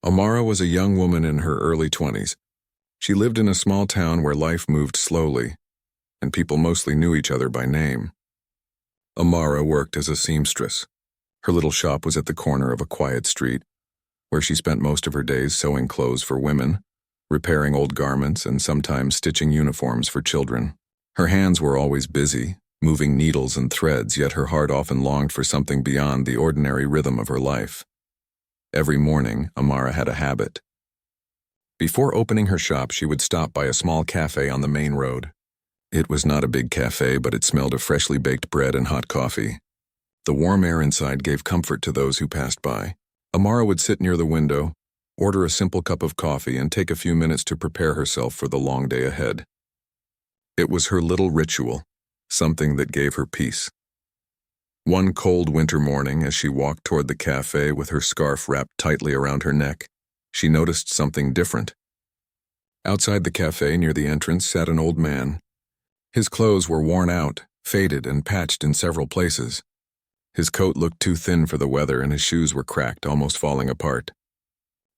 Amara was a young woman in her early 20s. She lived in a small town where life moved slowly, and people mostly knew each other by name. Amara worked as a seamstress. Her little shop was at the corner of a quiet street, where she spent most of her days sewing clothes for women, repairing old garments, and sometimes stitching uniforms for children. Her hands were always busy, moving needles and threads, yet her heart often longed for something beyond the ordinary rhythm of her life. Every morning, Amara had a habit. Before opening her shop, she would stop by a small cafe on the main road. It was not a big cafe, but it smelled of freshly baked bread and hot coffee. The warm air inside gave comfort to those who passed by. Amara would sit near the window, order a simple cup of coffee, and take a few minutes to prepare herself for the long day ahead. It was her little ritual, something that gave her peace. One cold winter morning, as she walked toward the cafe with her scarf wrapped tightly around her neck, she noticed something different. Outside the cafe near the entrance sat an old man. His clothes were worn out, faded, and patched in several places. His coat looked too thin for the weather, and his shoes were cracked, almost falling apart.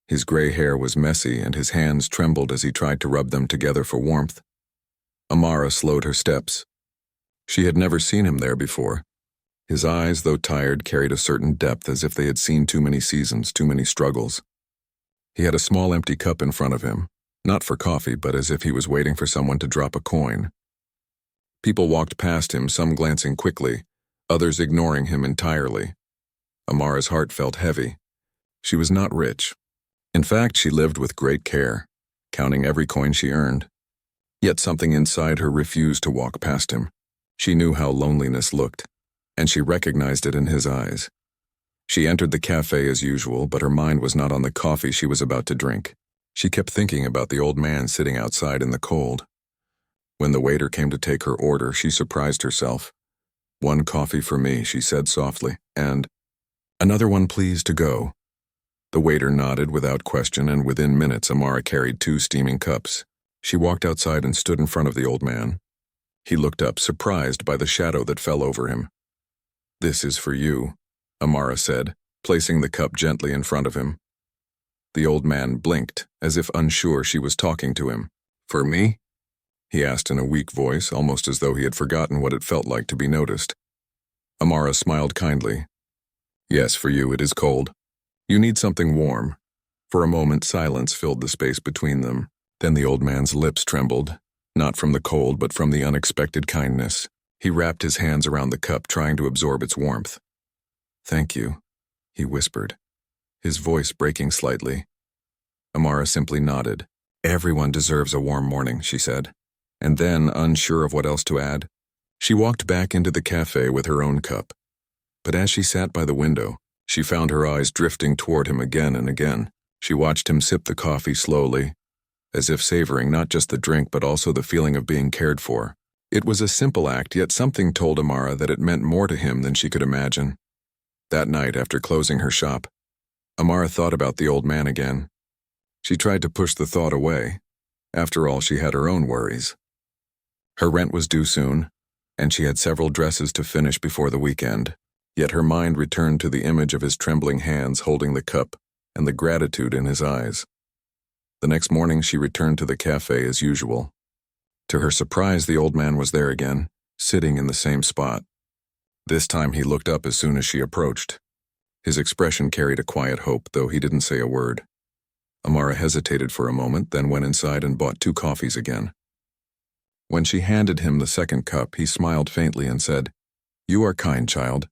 His gray hair was messy, and his hands trembled as he tried to rub them together for warmth. Amara slowed her steps. She had never seen him there before. His eyes, though tired, carried a certain depth, as if they had seen too many seasons, too many struggles. He had a small empty cup in front of him, not for coffee, but as if he was waiting for someone to drop a coin. People walked past him, some glancing quickly, others ignoring him entirely. Amara's heart felt heavy. She was not rich. In fact, she lived with great care, counting every coin she earned. Yet something inside her refused to walk past him. She knew how loneliness looked, and she recognized it in his eyes. She entered the cafe as usual, but her mind was not on the coffee she was about to drink. She kept thinking about the old man sitting outside in the cold. When the waiter came to take her order, she surprised herself. "One coffee for me," she said softly, and, "Another one, please, to go." The waiter nodded without question, and within minutes Amara carried 2 steaming cups. She walked outside and stood in front of the old man. He looked up, surprised by the shadow that fell over him. "This is for you," Amara said, placing the cup gently in front of him. The old man blinked, as if unsure she was talking to him. "For me?" he asked in a weak voice, almost as though he had forgotten what it felt like to be noticed. Amara smiled kindly. "Yes, for you. It is cold. You need something warm." For a moment, silence filled the space between them. Then the old man's lips trembled, not from the cold, but from the unexpected kindness. He wrapped his hands around the cup, trying to absorb its warmth. "Thank you," he whispered, his voice breaking slightly. Amara simply nodded. "Everyone deserves a warm morning," she said. And then, unsure of what else to add, she walked back into the cafe with her own cup. But as she sat by the window, she found her eyes drifting toward him again and again. She watched him sip the coffee slowly, as if savoring not just the drink but also the feeling of being cared for. It was a simple act, yet something told Amara that it meant more to him than she could imagine. That night, after closing her shop, Amara thought about the old man again. She tried to push the thought away. After all, she had her own worries. Her rent was due soon, and she had several dresses to finish before the weekend. Yet her mind returned to the image of his trembling hands holding the cup and the gratitude in his eyes. The next morning she returned to the cafe as usual. To her surprise, the old man was there again, sitting in the same spot. This time he looked up as soon as she approached. His expression carried a quiet hope, though he didn't say a word. Amara hesitated for a moment, then went inside and bought 2 coffees again. When she handed him the second cup, he smiled faintly and said, "You are kind, child."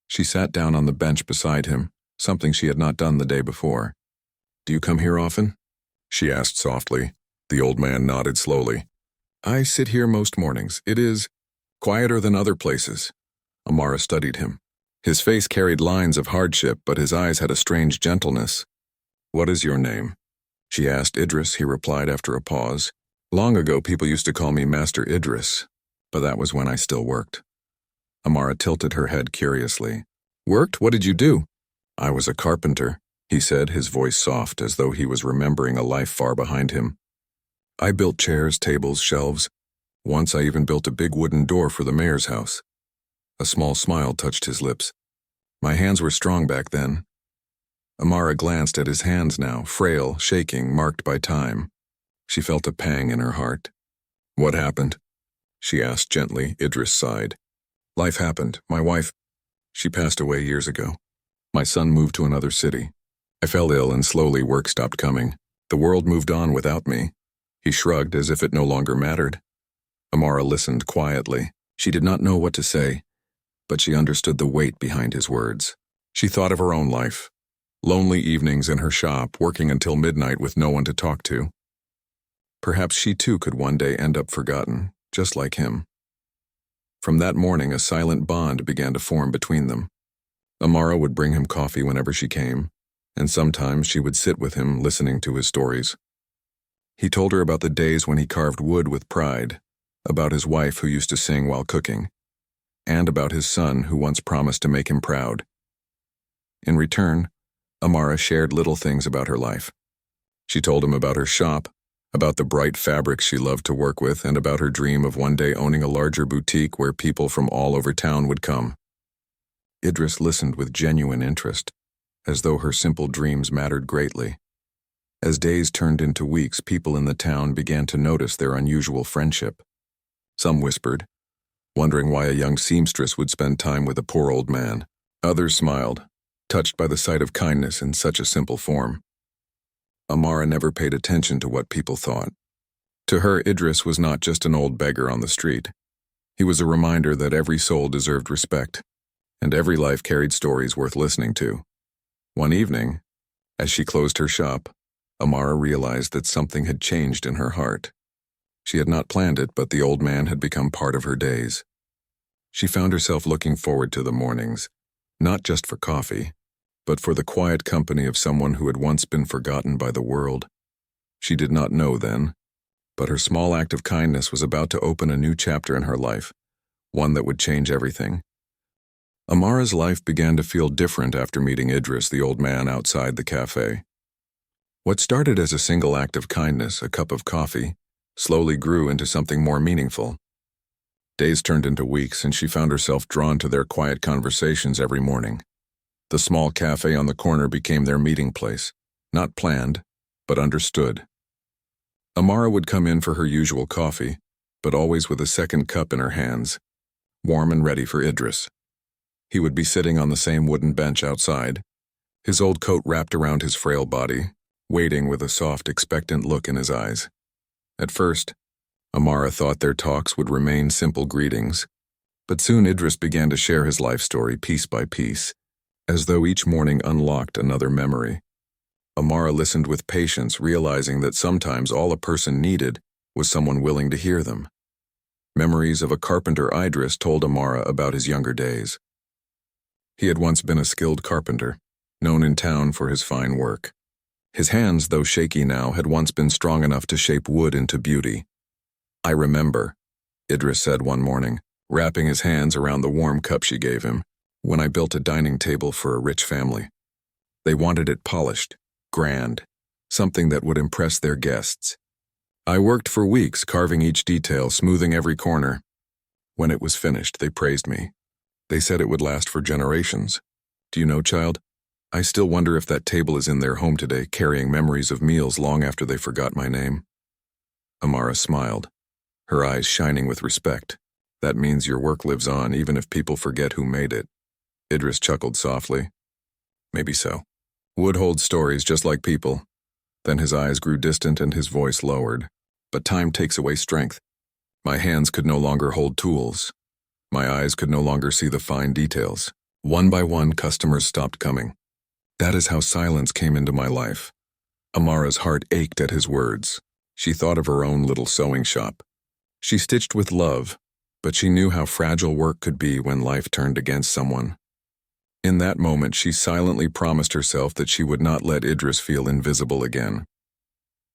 She sat down on the bench beside him, something she had not done the day before. "Do you come here often?" she asked softly. The old man nodded slowly. "I sit here most mornings. It is quieter than other places." Amara studied him. His face carried lines of hardship, but his eyes had a strange gentleness. "What is your name?" she asked. "Idris," he replied after a pause. "Long ago people used to call me Master Idris, but that was when I still worked." Amara tilted her head curiously. "Worked? What did you do?" "I was a carpenter," he said, his voice soft, as though he was remembering a life far behind him. "I built chairs, tables, shelves. Once I even built a big wooden door for the mayor's house." A small smile touched his lips. "My hands were strong back then." Amara glanced at his hands now, frail, shaking, marked by time. She felt a pang in her heart. "What happened?" she asked gently. Idris sighed. "Life happened. My wife, she passed away years ago. My son moved to another city. I fell ill and slowly work stopped coming. The world moved on without me." He shrugged as if it no longer mattered. Amara listened quietly. She did not know what to say, but she understood the weight behind his words. She thought of her own life. Lonely evenings in her shop, working until midnight with no one to talk to. Perhaps she too could one day end up forgotten, just like him. From that morning, a silent bond began to form between them. Amara would bring him coffee whenever she came, and sometimes she would sit with him listening to his stories. He told her about the days when he carved wood with pride, about his wife who used to sing while cooking, and about his son who once promised to make him proud. In return, Amara shared little things about her life. She told him about her shop, about the bright fabrics she loved to work with, and about her dream of one day owning a larger boutique where people from all over town would come. Idris listened with genuine interest, as though her simple dreams mattered greatly. As days turned into weeks, people in the town began to notice their unusual friendship. Some whispered, wondering why a young seamstress would spend time with a poor old man. Others smiled, touched by the sight of kindness in such a simple form. Amara never paid attention to what people thought. To her, Idris was not just an old beggar on the street. He was a reminder that every soul deserved respect, and every life carried stories worth listening to. One evening, as she closed her shop, Amara realized that something had changed in her heart. She had not planned it, but the old man had become part of her days. She found herself looking forward to the mornings, not just for coffee, but for the quiet company of someone who had once been forgotten by the world. She did not know then, but her small act of kindness was about to open a new chapter in her life, one that would change everything. Amara's life began to feel different after meeting Idris, the old man outside the cafe. What started as a single act of kindness, a cup of coffee, slowly grew into something more meaningful. Days turned into weeks, and she found herself drawn to their quiet conversations every morning. The small cafe on the corner became their meeting place, not planned, but understood. Amara would come in for her usual coffee, but always with a second cup in her hands, warm and ready for Idris. He would be sitting on the same wooden bench outside, his old coat wrapped around his frail body, waiting with a soft, expectant look in his eyes. At first, Amara thought their talks would remain simple greetings, but soon Idris began to share his life story piece by piece, as though each morning unlocked another memory. Amara listened with patience, realizing that sometimes all a person needed was someone willing to hear them. Memories of a carpenter Idris told Amara about his younger days. He had once been a skilled carpenter, known in town for his fine work. His hands, though shaky now, had once been strong enough to shape wood into beauty. "I remember," Idris said one morning, wrapping his hands around the warm cup she gave him, "when I built a dining table for a rich family. They wanted it polished, grand, something that would impress their guests. I worked for weeks, carving each detail, smoothing every corner. When it was finished, they praised me. They said it would last for generations. Do you know, child, I still wonder if that table is in their home today, carrying memories of meals long after they forgot my name." Amara smiled, her eyes shining with respect. "That means your work lives on, even if people forget who made it." Idris chuckled softly. "Maybe so. Wood holds stories just like people." Then his eyes grew distant and his voice lowered. "But time takes away strength. My hands could no longer hold tools. My eyes could no longer see the fine details. One by one, customers stopped coming. That is how silence came into my life." Amara's heart ached at his words. She thought of her own little sewing shop. She stitched with love, but she knew how fragile work could be when life turned against someone. In that moment, she silently promised herself that she would not let Idris feel invisible again.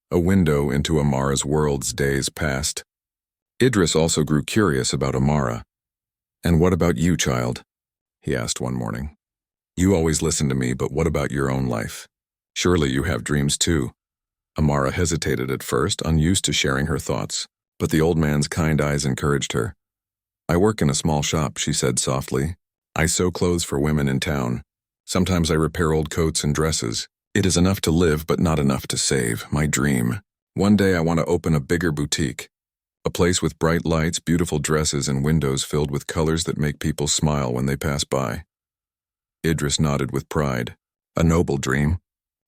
A window into Amara's world's days passed. Idris also grew curious about Amara. "And what about you, child?" he asked one morning. "You always listen to me, but what about your own life? Surely you have dreams too." Amara hesitated at first, unused to sharing her thoughts, but the old man's kind eyes encouraged her. "I work in a small shop," she said softly. "I sew clothes for women in town. Sometimes I repair old coats and dresses. It is enough to live, but not enough to save. My dream. One day I want to open a bigger boutique. A place with bright lights, beautiful dresses, and windows filled with colors that make people smile when they pass by. Idris nodded with pride. A noble dream.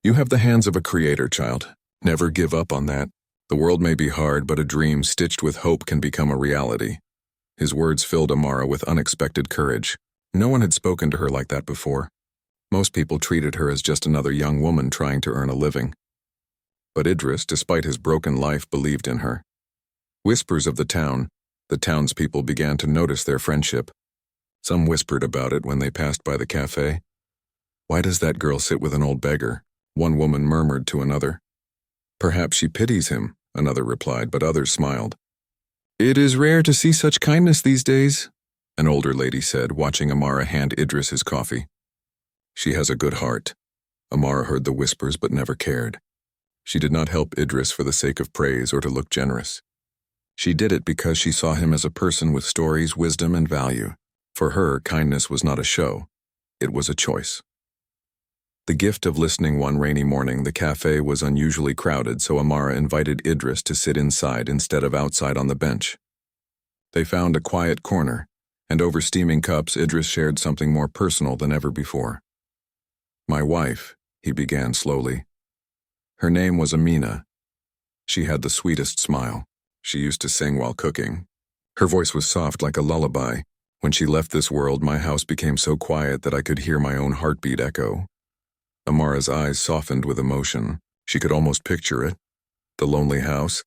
You have the hands of a creator, child. Never give up on that. The world may be hard, but a dream stitched with hope can become a reality. His words filled Amara with unexpected courage. No one had spoken to her like that before. Most people treated her as just another young woman trying to earn a living. But Idris, despite his broken life, believed in her. Whispers of the townspeople began to notice their friendship. Some whispered about it when they passed by the cafe. Why does that girl sit with an old beggar? One woman murmured to another. Perhaps she pities him, another replied, but others smiled. It is rare to see such kindness these days, an older lady said, watching Amara hand Idris his coffee. She has a good heart. Amara heard the whispers but never cared. She did not help Idris for the sake of praise or to look generous. She did it because she saw him as a person with stories, wisdom, and value. For her, kindness was not a show. It was a choice. The gift of listening. One rainy morning, the cafe was unusually crowded, so Amara invited Idris to sit inside instead of outside on the bench. They found a quiet corner, and over steaming cups, Idris shared something more personal than ever before. My wife, he began slowly. Her name was Amina. She had the sweetest smile. She used to sing while cooking. Her voice was soft like a lullaby. When she left this world, my house became so quiet that I could hear my own heartbeat echo. Amara's eyes softened with emotion. She could almost picture it. The lonely house,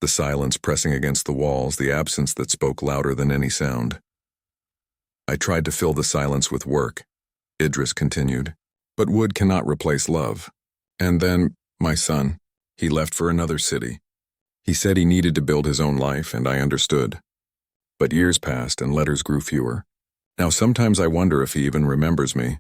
the silence pressing against the walls, the absence that spoke louder than any sound. I tried to fill the silence with work, Idris continued. But wood cannot replace love. And then, my son, he left for another city. He said he needed to build his own life, and I understood. But years passed and letters grew fewer. Now sometimes I wonder if he even remembers me.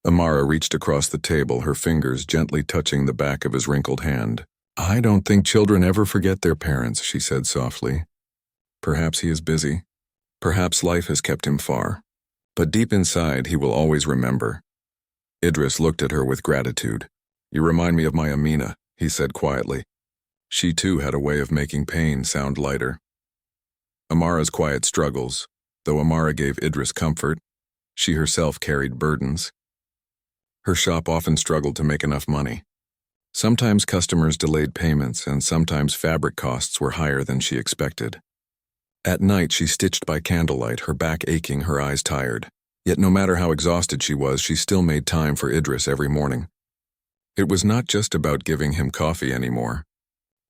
Amara reached across the table, her fingers gently touching the back of his wrinkled hand. I don't think children ever forget their parents, she said softly. Perhaps he is busy. Perhaps life has kept him far. But deep inside, he will always remember. Idris looked at her with gratitude. You remind me of my Amina, he said quietly. She too had a way of making pain sound lighter. Amara's quiet struggles. Though Amara gave Idris comfort, she herself carried burdens. Her shop often struggled to make enough money. Sometimes customers delayed payments, and sometimes fabric costs were higher than she expected. At night, she stitched by candlelight, her back aching, her eyes tired. Yet no matter how exhausted she was, she still made time for Idris every morning. It was not just about giving him coffee anymore.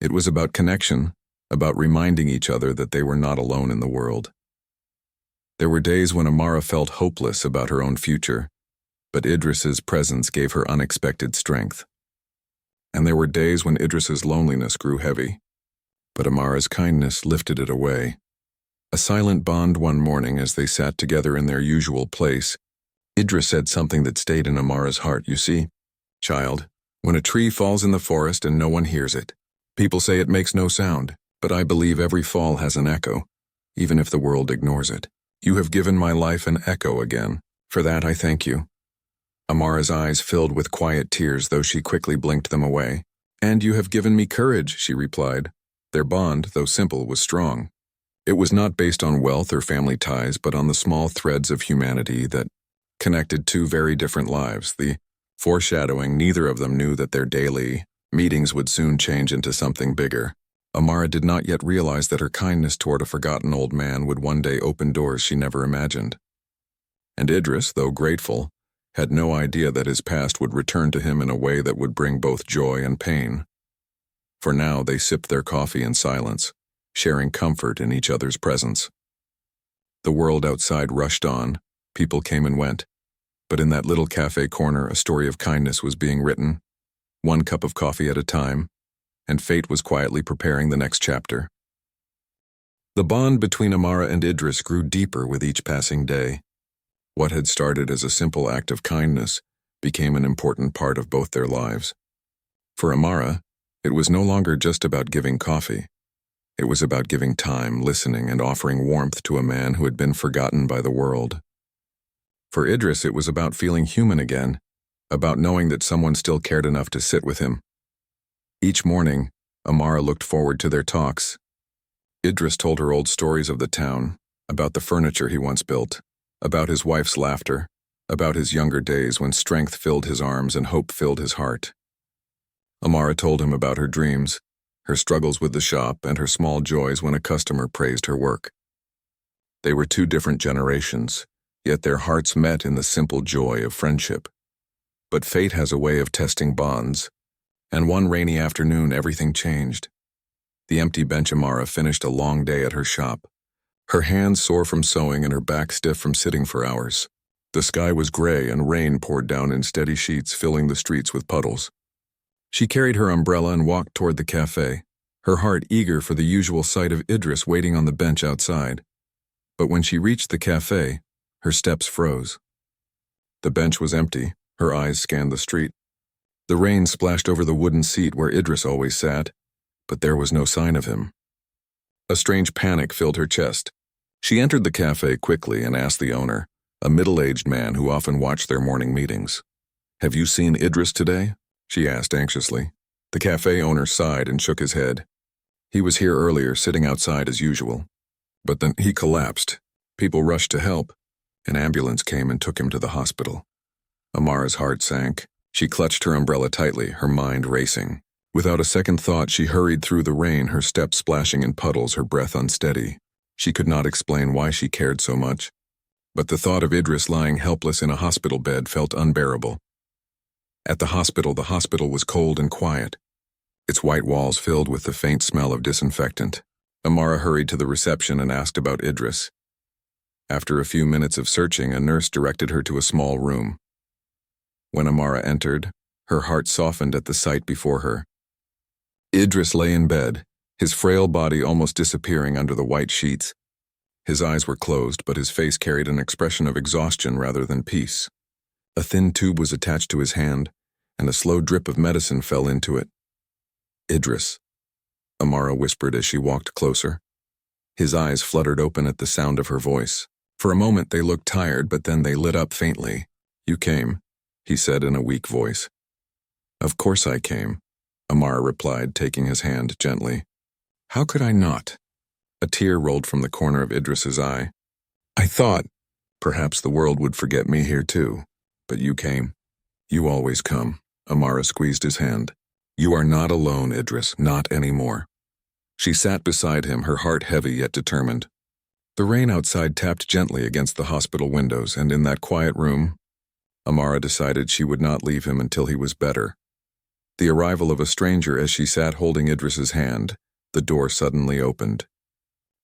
It was about connection, about reminding each other that they were not alone in the world. There were days when Amara felt hopeless about her own future, but Idris's presence gave her unexpected strength. And there were days when Idris's loneliness grew heavy, but Amara's kindness lifted it away. A silent bond one morning as they sat together in their usual place, Idris said something that stayed in Amara's heart. You see, child, when a tree falls in the forest and no one hears it, people say it makes no sound, but I believe every fall has an echo, even if the world ignores it. You have given my life an echo again. For that I thank you. Amara's eyes filled with quiet tears, though she quickly blinked them away. And you have given me courage, she replied. Their bond, though simple, was strong. It was not based on wealth or family ties, but on the small threads of humanity that connected two very different lives. The foreshadowing, neither of them knew that their daily meetings would soon change into something bigger. Amara did not yet realize that her kindness toward a forgotten old man would one day open doors she never imagined. And Idris, though grateful, had no idea that his past would return to him in a way that would bring both joy and pain. For now they sipped their coffee in silence, sharing comfort in each other's presence. The world outside rushed on, people came and went, but in that little cafe corner a story of kindness was being written, one cup of coffee at a time, and fate was quietly preparing the next chapter. The bond between Amara and Idris grew deeper with each passing day. What had started as a simple act of kindness became an important part of both their lives. For Amara, it was no longer just about giving coffee. It was about giving time, listening, and offering warmth to a man who had been forgotten by the world. For Idris, it was about feeling human again, about knowing that someone still cared enough to sit with him. Each morning, Amara looked forward to their talks. Idris told her old stories of the town, about the furniture he once built, about his wife's laughter, about his younger days when strength filled his arms and hope filled his heart. Amara told him about her dreams, her struggles with the shop, and her small joys when a customer praised her work. They were two different generations, yet their hearts met in the simple joy of friendship. But fate has a way of testing bonds, and one rainy afternoon everything changed. The empty bench Amara finished a long day at her shop, her hands sore from sewing and her back stiff from sitting for hours. The sky was gray and rain poured down in steady sheets, filling the streets with puddles. She carried her umbrella and walked toward the cafe, her heart eager for the usual sight of Idris waiting on the bench outside. But when she reached the cafe, her steps froze. The bench was empty, her eyes scanned the street. The rain splashed over the wooden seat where Idris always sat, but there was no sign of him. A strange panic filled her chest. She entered the cafe quickly and asked the owner, a middle-aged man who often watched their morning meetings. "Have you seen Idris today?" she asked anxiously. The cafe owner sighed and shook his head. "He was here earlier, sitting outside as usual. But then he collapsed. People rushed to help. An ambulance came and took him to the hospital." Amara's heart sank. She clutched her umbrella tightly, her mind racing. Without a second thought, she hurried through the rain, her steps splashing in puddles, her breath unsteady. She could not explain why she cared so much, but the thought of Idris lying helpless in a hospital bed felt unbearable. At the hospital was cold and quiet, its white walls filled with the faint smell of disinfectant. Amara hurried to the reception and asked about Idris. After a few minutes of searching, a nurse directed her to a small room. When Amara entered, her heart softened at the sight before her. Idris lay in bed, his frail body almost disappearing under the white sheets. His eyes were closed, but his face carried an expression of exhaustion rather than peace. A thin tube was attached to his hand, and a slow drip of medicine fell into it. "Idris," Amara whispered as she walked closer. His eyes fluttered open at the sound of her voice. For a moment they looked tired, but then they lit up faintly. "You came," he said in a weak voice. "Of course I came," Amara replied, taking his hand gently. "How could I not?" A tear rolled from the corner of Idris's eye. "I thought perhaps the world would forget me here too, but you came. You always come." Amara squeezed his hand. "You are not alone, Idris, not anymore." She sat beside him, her heart heavy yet determined. The rain outside tapped gently against the hospital windows, and in that quiet room, Amara decided she would not leave him until he was better. The arrival of a stranger as she sat holding Idris's hand, the door suddenly opened.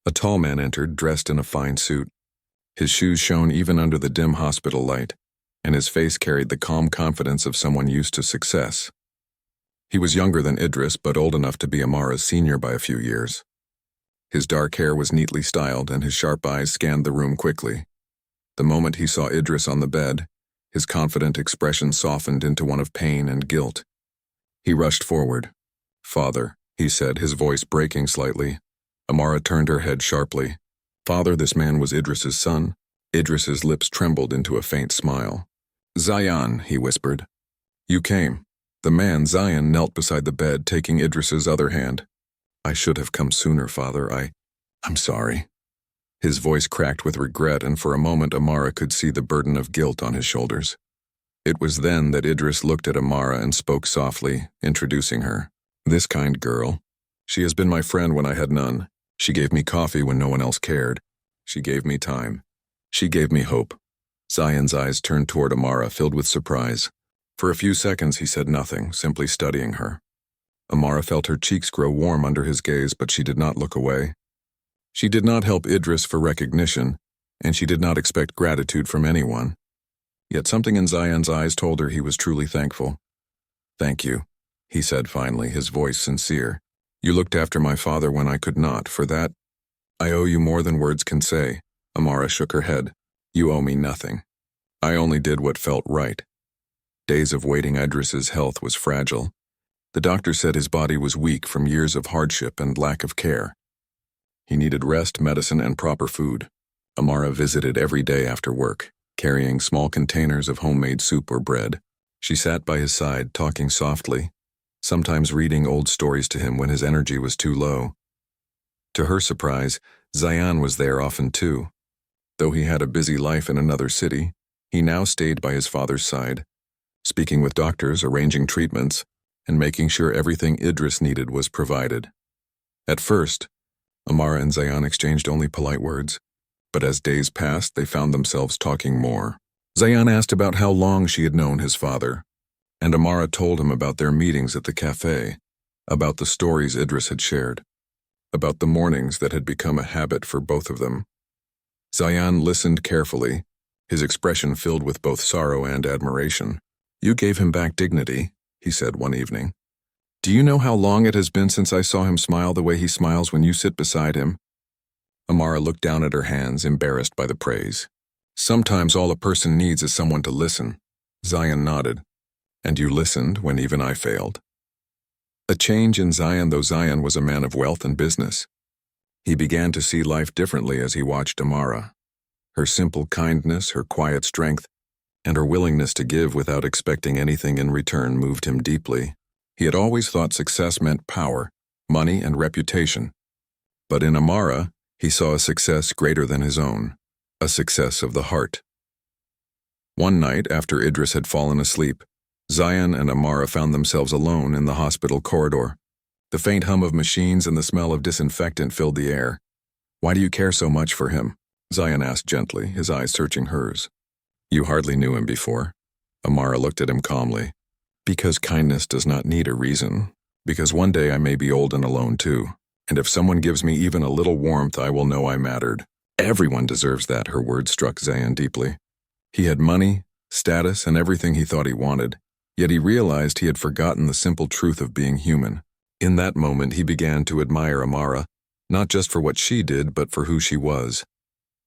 A tall man entered, dressed in a fine suit. His shoes shone even under the dim hospital light, and his face carried the calm confidence of someone used to success. He was younger than Idris, but old enough to be Amara's senior by a few years. His dark hair was neatly styled, and his sharp eyes scanned the room quickly. The moment he saw Idris on the bed, his confident expression softened into one of pain and guilt. He rushed forward. "Father," he said, his voice breaking slightly. Amara turned her head sharply. "Father, this man was Idris's son." Idris's lips trembled into a faint smile. "Zion," he whispered. "You came." The man, Zion, knelt beside the bed, taking Idris's other hand. "I should have come sooner, Father. I'm sorry." His voice cracked with regret, and for a moment Amara could see the burden of guilt on his shoulders. It was then that Idris looked at Amara and spoke softly, introducing her. "This kind girl. She has been my friend when I had none. She gave me coffee when no one else cared. She gave me time. She gave me hope." Zion's eyes turned toward Amara, filled with surprise. For a few seconds he said nothing, simply studying her. Amara felt her cheeks grow warm under his gaze, but she did not look away. She did not help Idris for recognition, and she did not expect gratitude from anyone. Yet something in Zion's eyes told her he was truly thankful. "Thank you," he said finally, his voice sincere. "You looked after my father when I could not. For that, I owe you more than words can say." Amara shook her head. "You owe me nothing. I only did what felt right." Days of waiting. Idris's health was fragile. The doctor said his body was weak from years of hardship and lack of care. He needed rest, medicine, and proper food. Amara visited every day after work, carrying small containers of homemade soup or bread. She sat by his side, talking softly, sometimes reading old stories to him when his energy was too low. To her surprise, Zayan was there often too. Though he had a busy life in another city, he now stayed by his father's side, speaking with doctors, arranging treatments, and making sure everything Idris needed was provided. At first, Amara and Zayan exchanged only polite words, but as days passed, they found themselves talking more. Zayan asked about how long she had known his father, and Amara told him about their meetings at the cafe, about the stories Idris had shared, about the mornings that had become a habit for both of them. Zayan listened carefully, his expression filled with both sorrow and admiration. "You gave him back dignity," he said one evening. "Do you know how long it has been since I saw him smile the way he smiles when you sit beside him?" Amara looked down at her hands, embarrassed by the praise. "Sometimes all a person needs is someone to listen." Zayan nodded. "And you listened when even I failed." A change in Zayan, though Zayan was a man of wealth and business. He began to see life differently as he watched Amara. Her simple kindness, her quiet strength, and her willingness to give without expecting anything in return moved him deeply. He had always thought success meant power, money, and reputation. But in Amara, he saw a success greater than his own, a success of the heart. One night, after Idris had fallen asleep, Zayan and Amara found themselves alone in the hospital corridor. The faint hum of machines and the smell of disinfectant filled the air. "Why do you care so much for him?" Zayan asked gently, his eyes searching hers. "You hardly knew him before." Amara looked at him calmly. "Because kindness does not need a reason. Because one day I may be old and alone too. And if someone gives me even a little warmth, I will know I mattered." "Everyone deserves that," her words struck Zayan deeply. He had money, status, and everything he thought he wanted. Yet he realized he had forgotten the simple truth of being human. In that moment, he began to admire Amara, not just for what she did, but for who she was.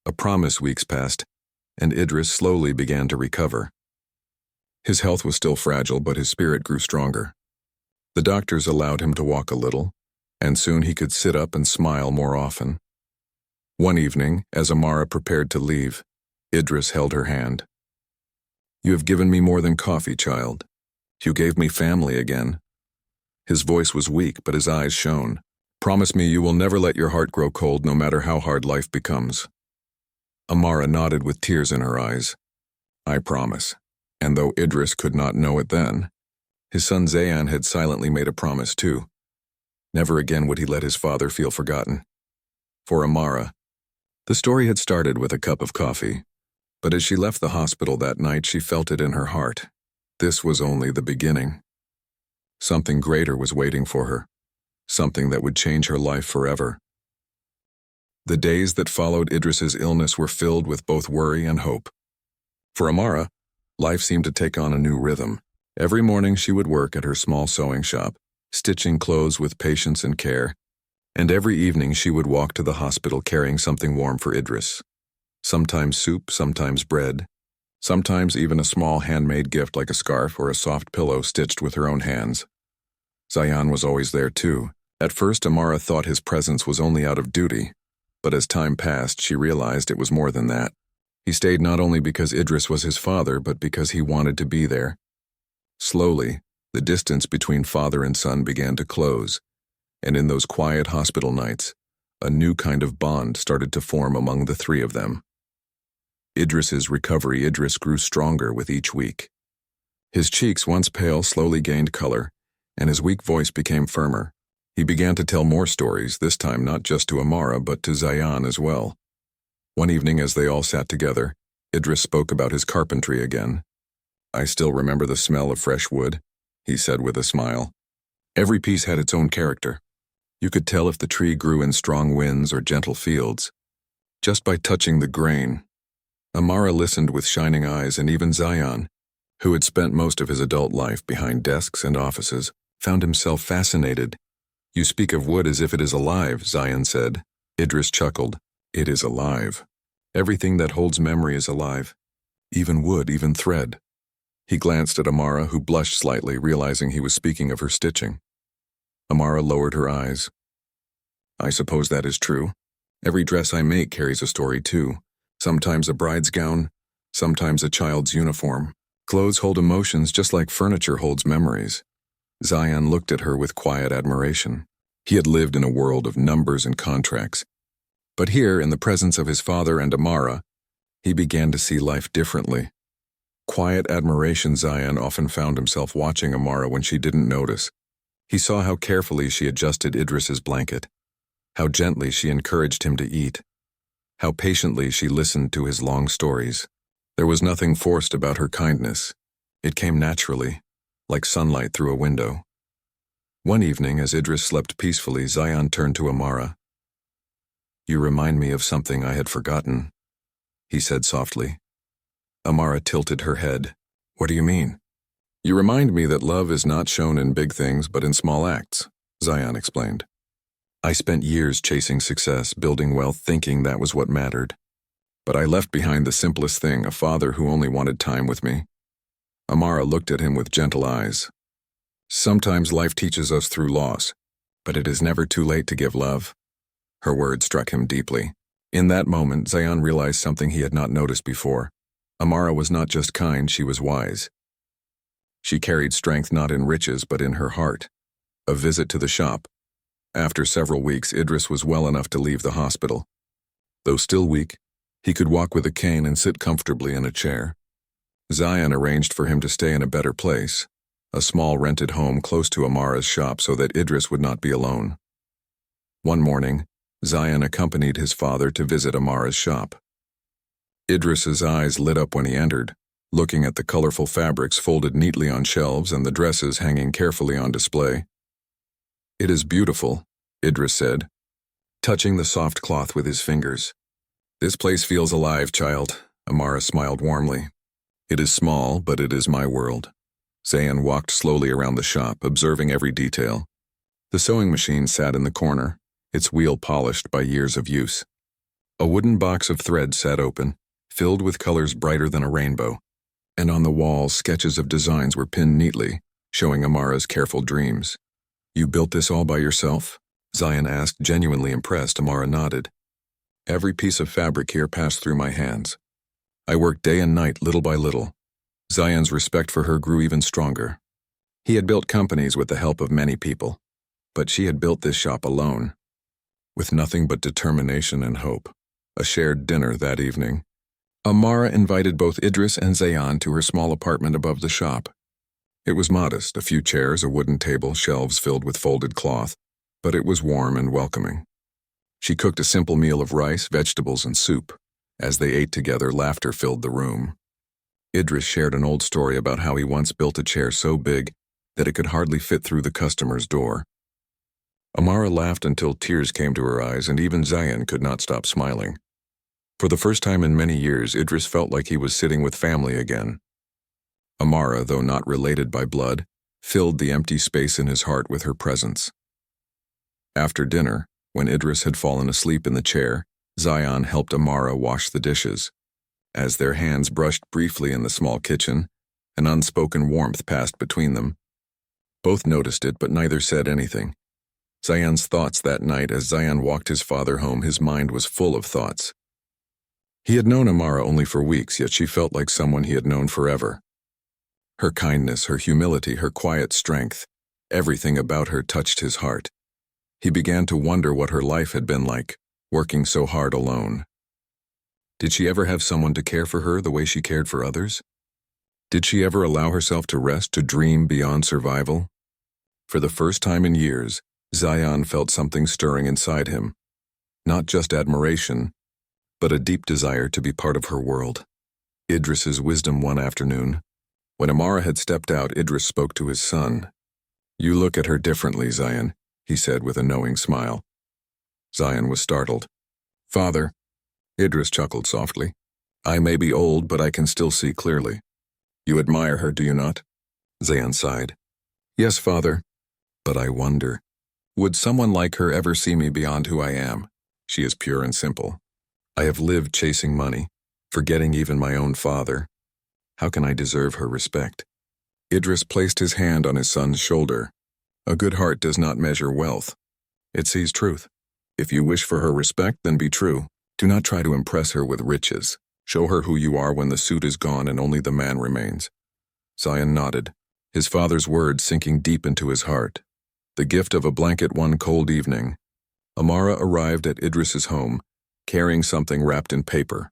A promise weeks passed, and Idris slowly began to recover. His health was still fragile, but his spirit grew stronger. The doctors allowed him to walk a little, and soon he could sit up and smile more often. One evening, as Amara prepared to leave, Idris held her hand. "You have given me more than coffee, child. You gave me family again." His voice was weak, but his eyes shone. "Promise me you will never let your heart grow cold no matter how hard life becomes." Amara nodded with tears in her eyes. "I promise." And though Idris could not know it then, his son Zayan had silently made a promise too. Never again would he let his father feel forgotten. For Amara, the story had started with a cup of coffee, but as she left the hospital that night, she felt it in her heart. This was only the beginning. Something greater was waiting for her, something that would change her life forever. The days that followed Idris's illness were filled with both worry and hope. For Amara, life seemed to take on a new rhythm. Every morning she would work at her small sewing shop, stitching clothes with patience and care, and every evening she would walk to the hospital carrying something warm for Idris. Sometimes soup, sometimes bread, sometimes even a small handmade gift like a scarf or a soft pillow stitched with her own hands. Zayan was always there too. At first, Amara thought his presence was only out of duty, but as time passed, she realized it was more than that. He stayed not only because Idris was his father, but because he wanted to be there. Slowly, the distance between father and son began to close, and in those quiet hospital nights, a new kind of bond started to form among the three of them. Idris grew stronger with each week. His cheeks, once pale, slowly gained color, and his weak voice became firmer. He began to tell more stories, this time not just to Amara, but to Zayan as well. One evening, as they all sat together, Idris spoke about his carpentry again. "I still remember the smell of fresh wood," he said with a smile. "Every piece had its own character. You could tell if the tree grew in strong winds or gentle fields, just by touching the grain." Amara listened with shining eyes, and even Zayan, who had spent most of his adult life behind desks and offices, found himself fascinated. "You speak of wood as if it is alive," Zayan said. Idris chuckled. "It is alive. Everything that holds memory is alive. Even wood, even thread." He glanced at Amara, who blushed slightly, realizing he was speaking of her stitching. Amara lowered her eyes. "I suppose that is true. Every dress I make carries a story too. Sometimes a bride's gown, sometimes a child's uniform. Clothes hold emotions just like furniture holds memories. Zion looked at her with quiet admiration. He had lived in a world of numbers and contracts. But here, in the presence of his father and Amara, he began to see life differently. Quiet admiration. Zion often found himself watching Amara when she didn't notice. He saw how carefully she adjusted Idris's blanket, how gently she encouraged him to eat, how patiently she listened to his long stories. There was nothing forced about her kindness. It came naturally, like sunlight through a window. One evening, as Idris slept peacefully, Zion turned to Amara. "You remind me of something I had forgotten," he said softly. Amara tilted her head. "What do you mean?" "You remind me that love is not shown in big things but in small acts," Zion explained. "I spent years chasing success, building wealth, thinking that was what mattered. But I left behind the simplest thing, a father who only wanted time with me." Amara looked at him with gentle eyes. "Sometimes life teaches us through loss, but it is never too late to give love." Her words struck him deeply. In that moment, Zion realized something he had not noticed before. Amara was not just kind, she was wise. She carried strength not in riches but in her heart. A visit to the shop. After several weeks, Idris was well enough to leave the hospital. Though still weak, he could walk with a cane and sit comfortably in a chair. Zion arranged for him to stay in a better place, a small rented home close to Amara's shop so that Idris would not be alone. One morning, Zion accompanied his father to visit Amara's shop. Idris's eyes lit up when he entered, looking at the colorful fabrics folded neatly on shelves and the dresses hanging carefully on display. "It is beautiful," Idris said, touching the soft cloth with his fingers. "This place feels alive, child," Amara smiled warmly. "It is small, but it is my world." Zion walked slowly around the shop, observing every detail. The sewing machine sat in the corner, its wheel polished by years of use. A wooden box of thread sat open, filled with colors brighter than a rainbow, and on the wall sketches of designs were pinned neatly, showing Amara's careful dreams. "You built this all by yourself?" Zion asked, genuinely impressed. Amara nodded. "Every piece of fabric here passed through my hands. I worked day and night, little by little." Zion's respect for her grew even stronger. He had built companies with the help of many people, but she had built this shop alone, with nothing but determination and hope. A shared dinner that evening. Amara invited both Idris and Zion to her small apartment above the shop. It was modest, a few chairs, a wooden table, shelves filled with folded cloth, but it was warm and welcoming. She cooked a simple meal of rice, vegetables, and soup. As they ate together, laughter filled the room. Idris shared an old story about how he once built a chair so big that it could hardly fit through the customer's door. Amara laughed until tears came to her eyes, and even Zion could not stop smiling. For the first time in many years, Idris felt like he was sitting with family again. Amara, though not related by blood, filled the empty space in his heart with her presence. After dinner, when Idris had fallen asleep in the chair, Zion helped Amara wash the dishes. As their hands brushed briefly in the small kitchen, an unspoken warmth passed between them. Both noticed it, but neither said anything. Zion's thoughts that night. As Zion walked his father home, his mind was full of thoughts. He had known Amara only for weeks, yet she felt like someone he had known forever. Her kindness, her humility, her quiet strength, everything about her touched his heart. He began to wonder what her life had been like, working so hard alone. Did she ever have someone to care for her the way she cared for others? Did she ever allow herself to rest, to dream beyond survival? For the first time in years, Zion felt something stirring inside him. Not just admiration, but a deep desire to be part of her world. Idris's wisdom one afternoon. When Amara had stepped out, Idris spoke to his son. "You look at her differently, Zion," he said with a knowing smile. Zion was startled. "Father," Idris chuckled softly, "I may be old, but I can still see clearly." "You admire her, do you not?" Zion sighed. "Yes, father, but I wonder, would someone like her ever see me beyond who I am? She is pure and simple. I have lived chasing money, forgetting even my own father. How can I deserve her respect?" Idris placed his hand on his son's shoulder. "A good heart does not measure wealth. It sees truth. If you wish for her respect, then be true. Do not try to impress her with riches. Show her who you are when the suit is gone and only the man remains. Zion nodded, his father's words sinking deep into his heart. The gift of a blanket one cold evening. Amara arrived at Idris's home, carrying something wrapped in paper.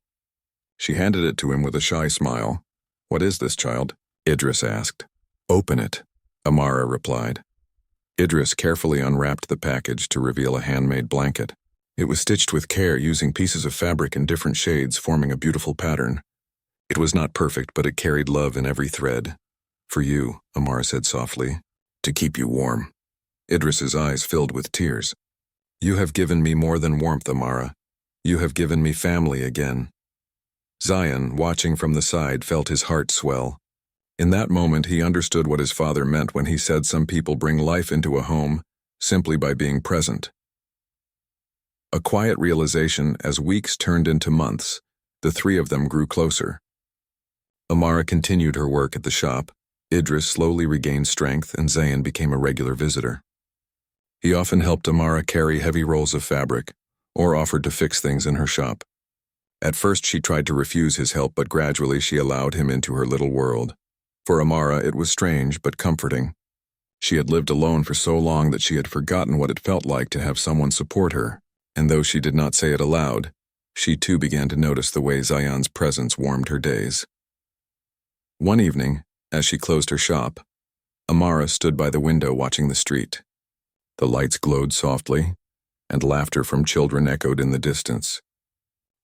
She handed it to him with a shy smile. "What is this, child?" Idris asked. "Open it," Amara replied. Idris carefully unwrapped the package to reveal a handmade blanket. It was stitched with care using pieces of fabric in different shades, forming a beautiful pattern. It was not perfect, but it carried love in every thread. "For you," Amara said softly, "to keep you warm." Idris's eyes filled with tears. "You have given me more than warmth, Amara. You have given me family again." Zion, watching from the side, felt his heart swell. In that moment, he understood what his father meant when he said some people bring life into a home simply by being present. A quiet realization as weeks turned into months, the three of them grew closer. Amara continued her work at the shop, Idris slowly regained strength, and Zayn became a regular visitor. He often helped Amara carry heavy rolls of fabric, or offered to fix things in her shop. At first she tried to refuse his help, but gradually she allowed him into her little world. For Amara it was strange but comforting. She had lived alone for so long that she had forgotten what it felt like to have someone support her, and though she did not say it aloud, she too began to notice the way Zion's presence warmed her days. One evening, as she closed her shop, Amara stood by the window watching the street. The lights glowed softly, and laughter from children echoed in the distance.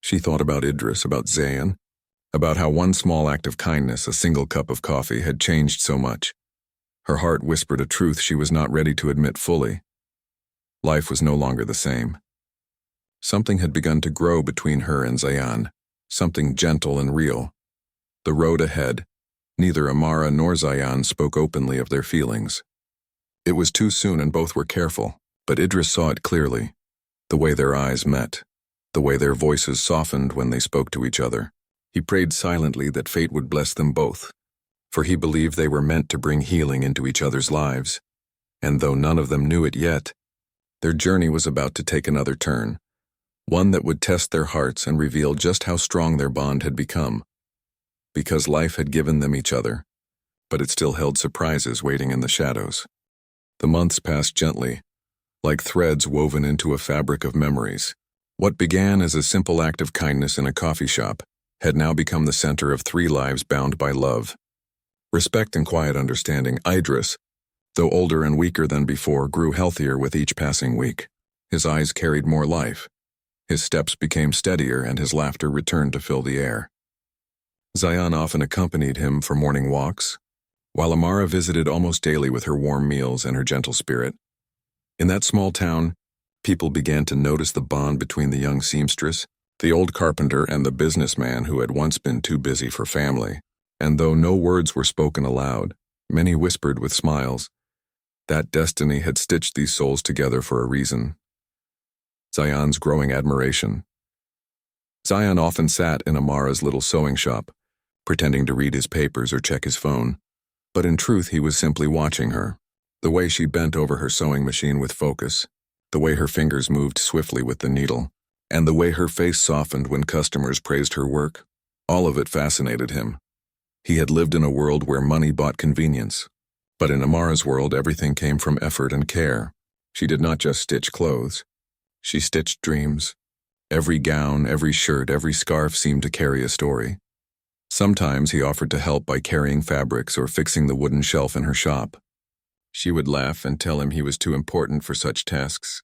She thought about Idris, about Zayn, about how one small act of kindness, a single cup of coffee, had changed so much. Her heart whispered a truth she was not ready to admit fully. Life was no longer the same. Something had begun to grow between her and Zayn, something gentle and real. The road ahead, neither Amara nor Zayn spoke openly of their feelings. It was too soon and both were careful, but Idris saw it clearly. The way their eyes met, the way their voices softened when they spoke to each other. He prayed silently that fate would bless them both, for he believed they were meant to bring healing into each other's lives. And though none of them knew it yet, their journey was about to take another turn, one that would test their hearts and reveal just how strong their bond had become. Because life had given them each other, but it still held surprises waiting in the shadows. The months passed gently, like threads woven into a fabric of memories. What began as a simple act of kindness in a coffee shop had now become the center of three lives bound by love. Respect and quiet understanding. Idris, though older and weaker than before, grew healthier with each passing week. His eyes carried more life. His steps became steadier and his laughter returned to fill the air. Zayn often accompanied him for morning walks, while Amara visited almost daily with her warm meals and her gentle spirit. In that small town, people began to notice the bond between the young seamstress, the old carpenter, and the businessman who had once been too busy for family. And though no words were spoken aloud, many whispered with smiles that destiny had stitched these souls together for a reason. Zayn's growing admiration. Zayn often sat in Amara's little sewing shop, pretending to read his papers or check his phone. But in truth, he was simply watching her. The way she bent over her sewing machine with focus, the way her fingers moved swiftly with the needle, and the way her face softened when customers praised her work, all of it fascinated him. He had lived in a world where money bought convenience, but in Amara's world everything came from effort and care. She did not just stitch clothes. She stitched dreams. Every gown, every shirt, every scarf seemed to carry a story. Sometimes he offered to help by carrying fabrics or fixing the wooden shelf in her shop. She would laugh and tell him he was too important for such tasks.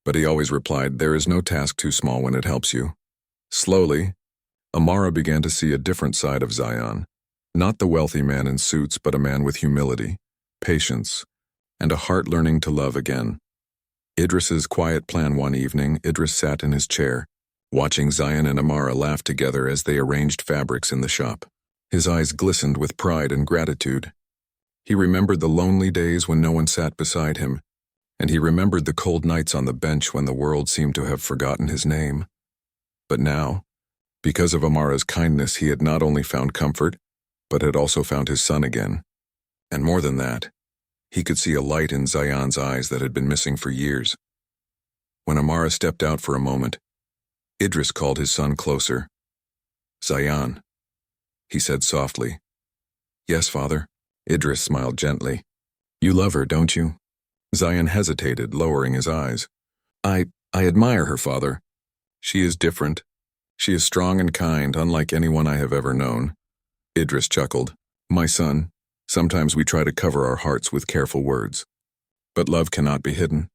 But he always replied, "There is no task too small when it helps you." Slowly, Amara began to see a different side of Zayn. Not the wealthy man in suits, but a man with humility, patience, and a heart learning to love again. Idris's quiet plan one evening, Idris sat in his chair, watching Zayn and Amara laugh together as they arranged fabrics in the shop. His eyes glistened with pride and gratitude. He remembered the lonely days when no one sat beside him, and he remembered the cold nights on the bench when the world seemed to have forgotten his name. But now, because of Amara's kindness, he had not only found comfort, but had also found his son again. And more than that, he could see a light in Zayn's eyes that had been missing for years. When Amara stepped out for a moment, Idris called his son closer. Zayan, he said softly. Yes, father. Idris smiled gently. You love her, don't you? Zayan hesitated, lowering his eyes. I admire her, father. She is different. She is strong and kind, unlike anyone I have ever known. Idris chuckled. My son, sometimes we try to cover our hearts with careful words. But love cannot be hidden.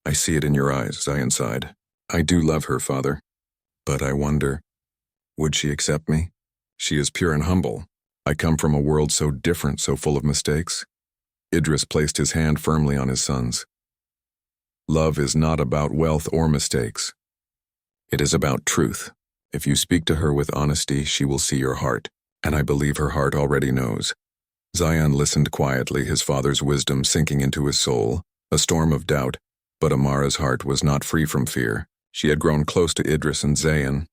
I see it in your eyes, Zayan sighed. I do love her, father. But I wonder, would she accept me? She is pure and humble. I come from a world so different, so full of mistakes. Idris placed his hand firmly on his son's. Love is not about wealth or mistakes. It is about truth. If you speak to her with honesty, she will see your heart, and I believe her heart already knows. Zayan listened quietly, his father's wisdom sinking into his soul, a storm of doubt, but Amara's heart was not free from fear. She had grown close to Idris and Zayan,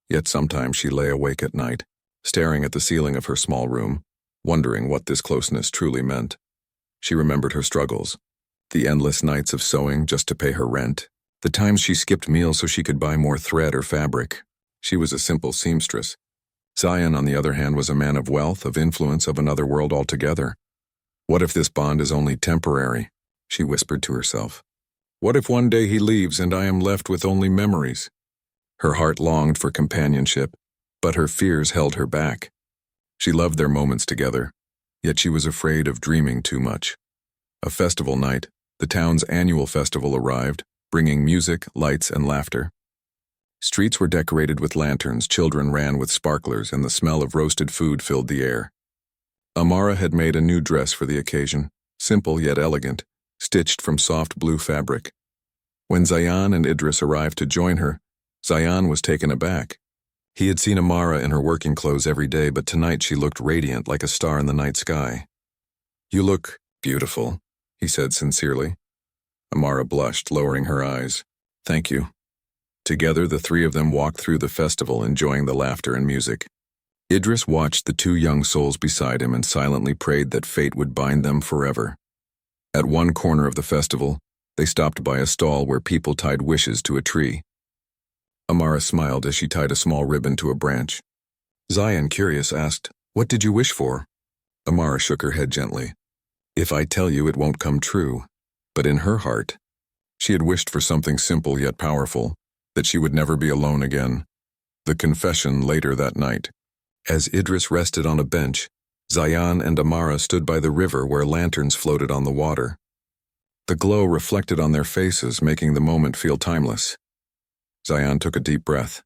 yet sometimes she lay awake at night, staring at the ceiling of her small room, wondering what this closeness truly meant. She remembered her struggles, the endless nights of sewing just to pay her rent, the times she skipped meals so she could buy more thread or fabric. She was a simple seamstress. Zayan, on the other hand, was a man of wealth, of influence, of another world altogether. What if this bond is only temporary? She whispered to herself. What if one day he leaves and I am left with only memories? Her heart longed for companionship, but her fears held her back. She loved their moments together, yet she was afraid of dreaming too much. A festival night, the town's annual festival, arrived, bringing music, lights, and laughter. Streets were decorated with lanterns, children ran with sparklers, and the smell of roasted food filled the air. Amara had made a new dress for the occasion, simple yet elegant, stitched from soft blue fabric. When Zayan and Idris arrived to join her, Zayan was taken aback. He had seen Amara in her working clothes every day, but tonight she looked radiant like a star in the night sky. You look beautiful, he said sincerely. Amara blushed, lowering her eyes. Thank you. Together, the three of them walked through the festival, enjoying the laughter and music. Idris watched the two young souls beside him and silently prayed that fate would bind them forever. At one corner of the festival, they stopped by a stall where people tied wishes to a tree. Amara smiled as she tied a small ribbon to a branch. Zayan, curious, asked, What did you wish for? Amara shook her head gently. If I tell you, it won't come true. But in her heart, she had wished for something simple yet powerful, that she would never be alone again. The confession later that night. As Idris rested on a bench, Zayan and Amara stood by the river where lanterns floated on the water. The glow reflected on their faces, making the moment feel timeless. Zayan took a deep breath.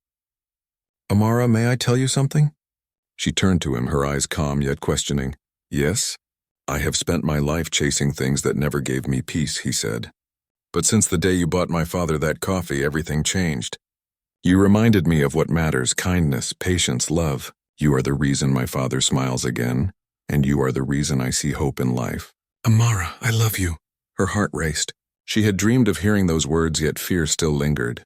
Amara, may I tell you something? She turned to him, her eyes calm yet questioning. Yes? I have spent my life chasing things that never gave me peace, he said. But since the day you bought my father that coffee, everything changed. You reminded me of what matters: kindness, patience, love. You are the reason my father smiles again, and you are the reason I see hope in life. Amara, I love you. Her heart raced. She had dreamed of hearing those words, yet fear still lingered.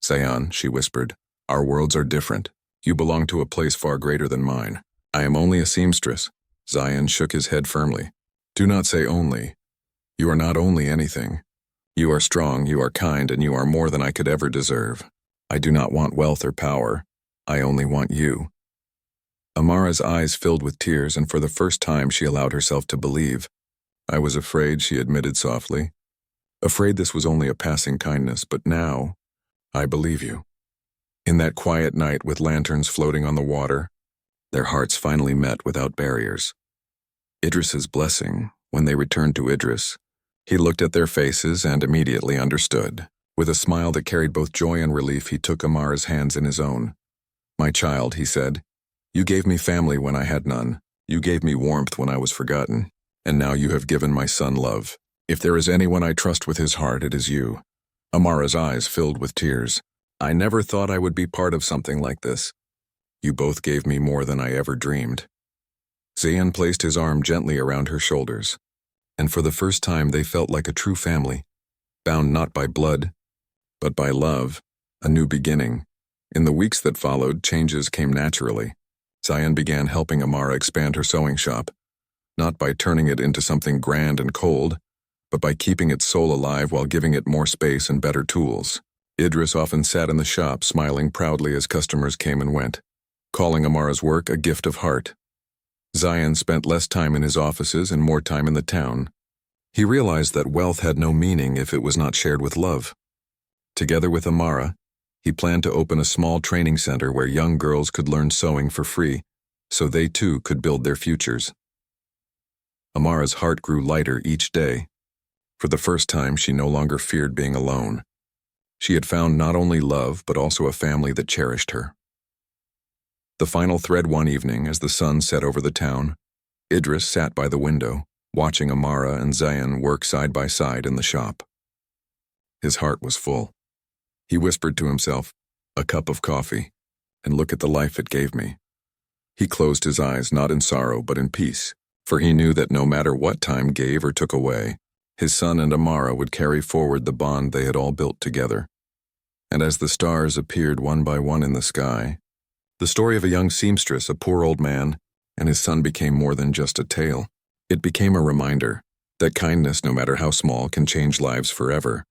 Zayan, she whispered, our worlds are different. You belong to a place far greater than mine. I am only a seamstress. Zayan shook his head firmly. Do not say only. You are not only anything. You are strong, you are kind, and you are more than I could ever deserve. I do not want wealth or power. I only want you. Amara's eyes filled with tears, and for the first time she allowed herself to believe. I was afraid, she admitted softly. Afraid this was only a passing kindness, but now, I believe you. In that quiet night with lanterns floating on the water, their hearts finally met without barriers. Idris's blessing, when they returned to Idris, he looked at their faces and immediately understood. With a smile that carried both joy and relief, he took Amara's hands in his own. My child, he said, you gave me family when I had none. You gave me warmth when I was forgotten. And now you have given my son love. If there is anyone I trust with his heart, it is you. Amara's eyes filled with tears. I never thought I would be part of something like this. You both gave me more than I ever dreamed. Zayan placed his arm gently around her shoulders, and for the first time they felt like a true family, bound not by blood, but by love, a new beginning. In the weeks that followed, changes came naturally. Zayan began helping Amara expand her sewing shop, not by turning it into something grand and cold, but by keeping its soul alive while giving it more space and better tools. Idris often sat in the shop, smiling proudly as customers came and went. calling Amara's work a gift of heart. Zion spent less time in his offices and more time in the town. He realized that wealth had no meaning if it was not shared with love. Together with Amara, he planned to open a small training center where young girls could learn sewing for free, so they too could build their futures. Amara's heart grew lighter each day. For the first time, she no longer feared being alone. She had found not only love, but also a family that cherished her. The final thread one evening, as the sun set over the town, Idris sat by the window, watching Amara and Zion work side by side in the shop. His heart was full. He whispered to himself, "A cup of coffee, and look at the life it gave me." He closed his eyes, not in sorrow, but in peace, for he knew that no matter what time gave or took away, his son and Amara would carry forward the bond they had all built together. And as the stars appeared one by one in the sky, the story of a young seamstress, a poor old man, and his son became more than just a tale. It became a reminder that kindness, no matter how small, can change lives forever.